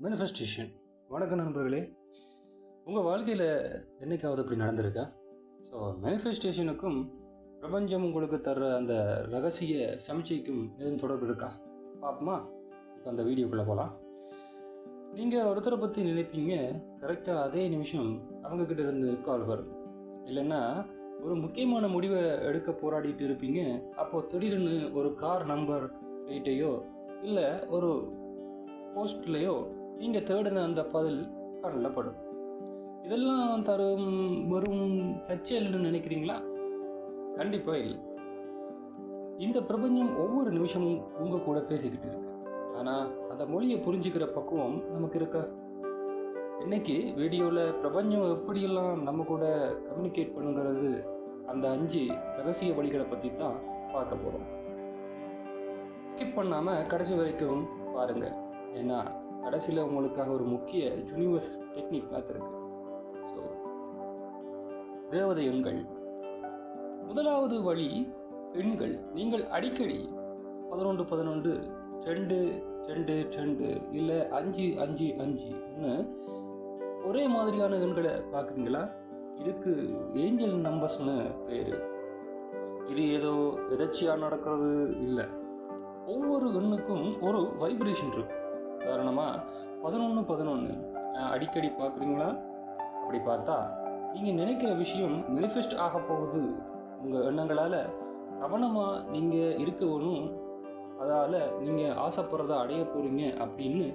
Manifestation. வணக்கம் நண்பர்களே. உங்கள் வாழ்க்கையில் என்றைக்காவது இப்படி நடந்திருக்கா? ஸோ மேனிஃபெஸ்டேஷனுக்கும் பிரபஞ்சம் உங்களுக்கு தர்ற அந்த ரகசிய சமிச்சைக்கும் எதுவும் தொடர்பு இருக்கா பார்ப்போமா? இப்போ அந்த வீடியோக்குள்ளே போகலாம். நீங்கள் ஒருத்தரை பற்றி நினைப்பீங்க, கரெக்டாக அதே நிமிஷம் அவங்கக்கிட்ட இருந்து கால் வரும். இல்லைன்னா ஒரு முக்கியமான முடிவை எடுக்க போராடிட்டு இருப்பீங்க, அப்போது திடீர்னு ஒரு கார் நம்பர் ரேட்டையோ இல்லை ஒரு போஸ்ட்லேயோ நீங்கள் தேடின அந்த பதில் கண்ணில் படும். இதெல்லாம் தரும் வெறும் தச்சல்னு நினைக்கிறீங்களா? கண்டிப்பாக இல்லை. இந்த பிரபஞ்சம் ஒவ்வொரு நிமிஷமும் உங்கள் கூட பேசிக்கிட்டு இருக்கு. ஆனால் அந்த மொழியை புரிஞ்சுக்கிற பக்குவம் நமக்கு இருக்கா? இன்னைக்கு வீடியோவில் பிரபஞ்சம் எப்படியெல்லாம் நம்ம கூட கம்யூனிகேட் பண்ணுங்கிறது, அந்த 5 ரகசிய வழிகளை பற்றி தான் பார்க்க போகிறோம். ஸ்கிப் பண்ணாமல் கடைசி வரைக்கும் பாருங்கள். ஏன்னா கடைசியில் உங்களுக்காக ஒரு முக்கிய யூனிவர்ஸ் டெக்னிக் காத்திருக்கு. ஸோ தேவதை எண்கள். முதலாவது வழி எண்கள். நீங்கள் அடிக்கடி 11 11 2 2 2 இல்லை 5 5 5ன்னு ஒரே மாதிரியான எண்களை பார்க்குறீங்களா? இதுக்கு ஏஞ்சல் நம்பர்ஸ்னு பேர். இது ஏதோ எதர்ச்சியாக நடக்கிறது இல்லை. ஒவ்வொரு எண்ணுக்கும் ஒரு வைப்ரேஷன் இருக்கு. உதாரணமாக 11 11 அடிக்கடி பார்க்குறீங்களா? அப்படி பார்த்தா நீங்கள் நினைக்கிற விஷயம் மேனிஃபெஸ்ட் ஆக போகுது. உங்கள் எண்ணங்களால் கவனமாக நீங்கள் இருக்கணும், அதால் நீங்கள் ஆசைப்படுறதை அடைய போகிறீங்க அப்படின்னு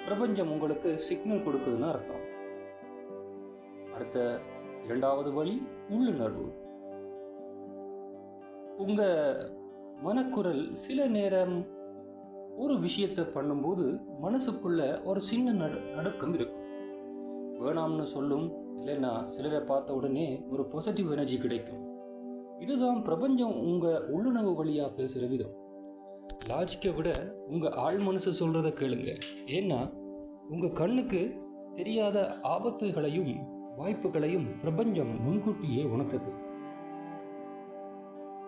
பிரபஞ்சம் உங்களுக்கு சிக்னல் கொடுக்குதுன்னு அர்த்தம். அடுத்த 2வது வழி உள்ளுணர்வு. உங்கள் மனக்குரல் சில நேரம் ஒரு விஷயத்தை பண்ணும்போது மனசுக்குள்ள ஒரு சின்ன நடுக்கம் இருக்கும். வேணாம்னு சொல்லும், இல்லைன்னா சிலரை பார்த்த உடனே ஒரு பாசிட்டிவ் எனர்ஜி கிடைக்கும். இதுதான் பிரபஞ்சம் உங்கள் உள்ளுணர்வு வழியாக பேசுகிற விதம். லாஜிக்கை விட உங்கள் ஆள் மனசு சொல்கிறத கேளுங்க. ஏன்னா உங்கள் கண்ணுக்கு தெரியாத ஆபத்துகளையும் வாய்ப்புகளையும் பிரபஞ்சம் முன்கூட்டியே உணர்த்தது.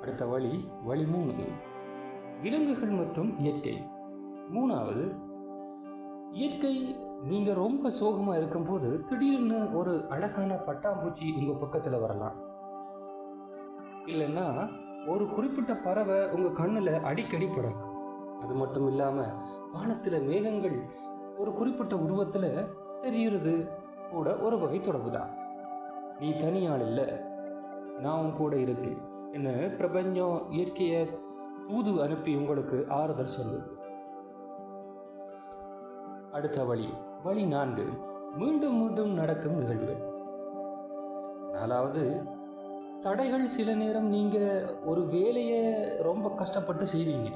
அடுத்த வழி 3, விலங்குகள் மற்றும் இயற்கை. 3வது இயற்கை. நீங்கள் ரொம்ப சோகமாக இருக்கும்போது திடீர்னு ஒரு அழகான பட்டாம்பூச்சி உங்கள் பக்கத்தில் வரலாம். இல்லைன்னா ஒரு குறிப்பிட்ட பறவை உங்கள் கண்ணில் அடிக்கடி படலாம். அது மட்டும் இல்லாமல் வானத்தில் மேகங்கள் ஒரு குறிப்பிட்ட உருவத்தில் தெரிகிறது கூட ஒரு வகை தொடர்பு தான். நீ தனியாள் இல்லை, நான் உன் கூட இருக்கு என்ன பிரபஞ்சம் இயற்கையை தூது அனுப்பி உங்களுக்கு ஆறுதல் சொல்லுது. அடுத்த வழி 4, மீண்டும் மீண்டும் நடக்கும் நிகழ்வுகள். 4வது தடைகள். சில நேரம் நீங்கள் ஒரு வேலையை ரொம்ப கஷ்டப்பட்டு செய்வீங்க,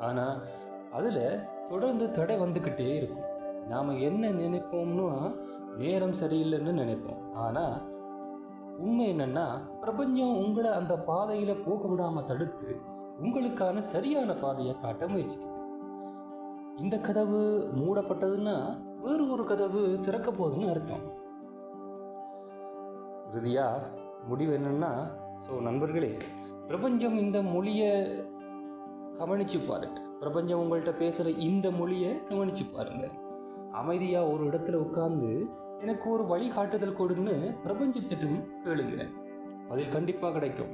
ஆனால் அதில் தொடர்ந்து தடை வந்துக்கிட்டே இருக்கும். நாம் என்ன நினைப்போம்னா நேரம் சரியில்லைன்னு நினைப்போம். ஆனால் உண்மை என்னென்னா பிரபஞ்சம் உங்களை அந்த பாதையில் போக விடாமல் தடுத்து உங்களுக்கான சரியான பாதையை காட்ட முயற்சிக்குது. இந்த கதவு மூடப்பட்டதுன்னா வேறு ஒரு கதவு திறக்க போகுதுன்னு அர்த்தம். இறுதியாக முடிவு என்னன்னா, ஸோ நண்பர்களே, பிரபஞ்சம் இந்த மொழியை கவனிச்சு பாருங்க. பிரபஞ்சம் உங்கள்கிட்ட பேசுகிற இந்த மொழியை கவனிச்சு பாருங்க. அமைதியாக ஒரு இடத்துல உட்கார்ந்து எனக்கு ஒரு வழிகாட்டுதல் கொடுன்னு பிரபஞ்சத்திட்டும் கேளுங்க. பதில் கண்டிப்பாக கிடைக்கும்.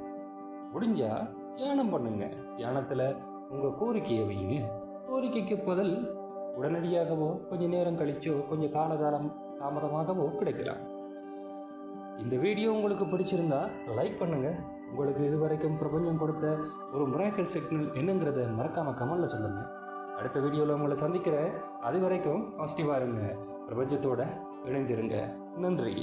முடிஞ்சா தியானம் பண்ணுங்க. தியானத்தில் உங்கள் கோரிக்கையை வைங்க. கோரிக்கைக்கு பதில் உடனடியாகவோ கொஞ்சம் நேரம் கழிச்சோ கொஞ்சம் காலகாலம் தாமதமாகவோ கிடைக்கலாம். இந்த வீடியோ உங்களுக்கு பிடிச்சிருந்தா லைக் பண்ணுங்க. உங்களுக்கு இதுவரைக்கும் பிரபஞ்சம் கொடுத்த ஒரு மிராக்கிள் சிக்னல் என்னங்கிறத மறக்காம கமெண்ட்ல சொல்லுங்க. அடுத்த வீடியோவில் உங்களை சந்திக்கிறேன். அது வரைக்கும் பாசிட்டிவாக இருங்க. பிரபஞ்சத்தோட இணைந்திருங்க. நன்றி.